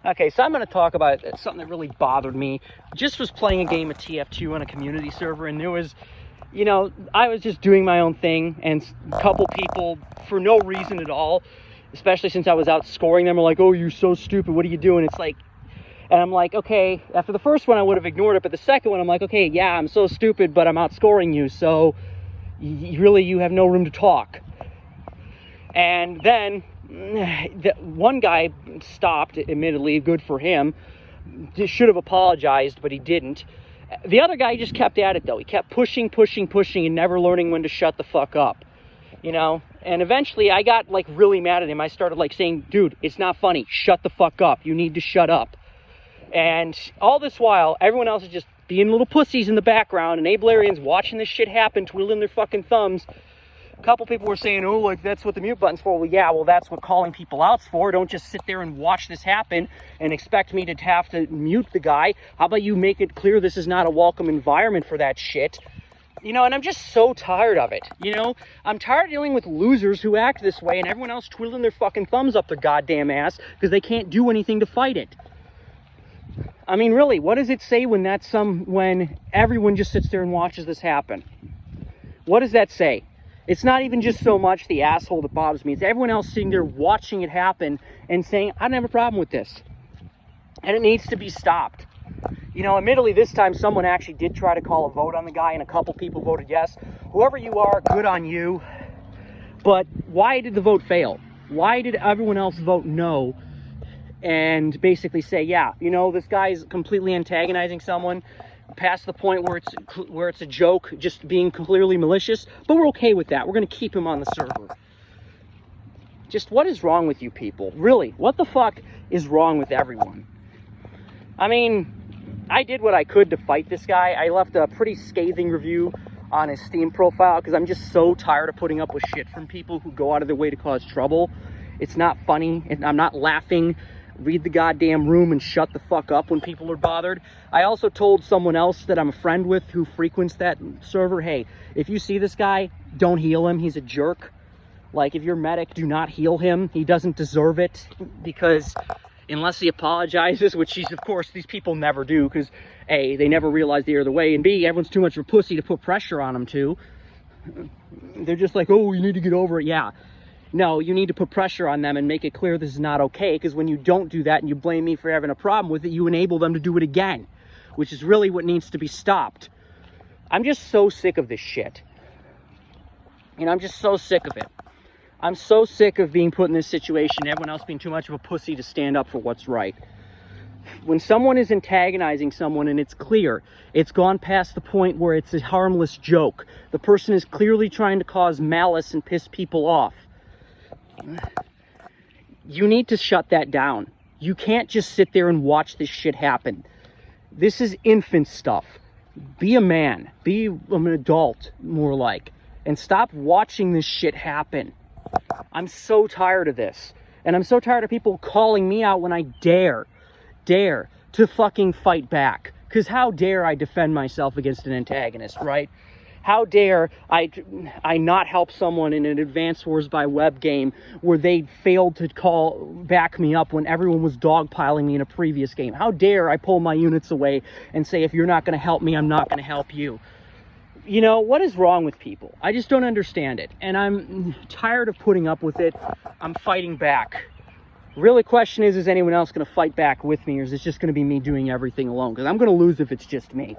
Okay, so I'm going to talk about something that really bothered me. Just was playing a game of TF2 on a community server, and there was, you know, I was just doing my own thing, and a couple people, for no reason at all, especially since I was outscoring them, were like, oh, you're so stupid, what are you doing? It's like, and I'm like, okay, after the first one, I would have ignored it, but the second one, I'm like, okay, yeah, I'm so stupid, but I'm outscoring you, so really, you have no room to talk. And then one guy stopped, admittedly, good for him. Should have apologized, but he didn't. The other guy just kept at it, though. He kept pushing, and never learning when to shut the fuck up, you know? And eventually, I got, like, really mad at him. I started, like, saying, dude, it's not funny. Shut the fuck up. You need to shut up. And all this while, everyone else is just being little pussies in the background, enablarians watching this shit happen, twiddling their fucking thumbs. A couple people were saying, oh, like, that's what the mute button's for. Well, yeah, well, that's what calling people out's for. Don't just sit there and watch this happen and expect me to have to mute the guy. How about you make it clear this is not a welcome environment for that shit? You know, and I'm just so tired of it, you know? I'm tired of dealing with losers who act this way and everyone else twiddling their fucking thumbs up their goddamn ass because they can't do anything to fight it. I mean, really, what does it say when when everyone just sits there and watches this happen? What does that say? It's not even just so much the asshole that bothers me. It's everyone else sitting there watching it happen and saying, I don't have a problem with this. And it needs to be stopped. You know, admittedly, this time someone actually did try to call a vote on the guy and a couple people voted yes. Whoever you are, good on you. But why did the vote fail? Why did everyone else vote no and basically say, yeah, you know, this guy is completely antagonizing someone past the point where it's a joke, just being clearly malicious, but we're okay with that. We're going to keep him on the server. Just what is wrong with you people? Really, what the fuck is wrong with everyone? I mean, I did what I could to fight this guy. I left a pretty scathing review on his Steam profile because I'm just so tired of putting up with shit from people who go out of their way to cause trouble. It's not funny, and I'm not laughing. Read the goddamn room and shut the fuck up when people are bothered. I also told someone else that I'm a friend with who frequents that server, hey, if you see this guy, don't heal him. He's a jerk. Like, if you're medic, do not heal him. He doesn't deserve it because unless he apologizes, which he's, of course, these people never do because A, they never realize the other way, and B, everyone's too much of a pussy to put pressure on him too. They're just like, oh, you need to get over it. Yeah. No, you need to put pressure on them and make it clear this is not okay, because when you don't do that and you blame me for having a problem with it, you enable them to do it again, which is really what needs to be stopped. I'm just so sick of this shit. You know, I'm just so sick of it. I'm so sick of being put in this situation, everyone else being too much of a pussy to stand up for what's right. When someone is antagonizing someone and it's clear, it's gone past the point where it's a harmless joke. The person is clearly trying to cause malice and piss people off. You need to shut that down. You can't just sit there and watch this shit happen. This is infant stuff. Be a man. Be an adult, more like. And stop watching this shit happen. I'm so tired of this. And I'm so tired of people calling me out when I dare to fucking fight back. Because how dare I defend myself against an antagonist, right? How dare I not help someone in an Advanced Wars by Web game where they failed to back me up when everyone was dogpiling me in a previous game? How dare I pull my units away and say, if you're not going to help me, I'm not going to help you? You know, what is wrong with people? I just don't understand it. And I'm tired of putting up with it. I'm fighting back. Really, question is anyone else going to fight back with me, or is it just going to be me doing everything alone? Because I'm going to lose if it's just me.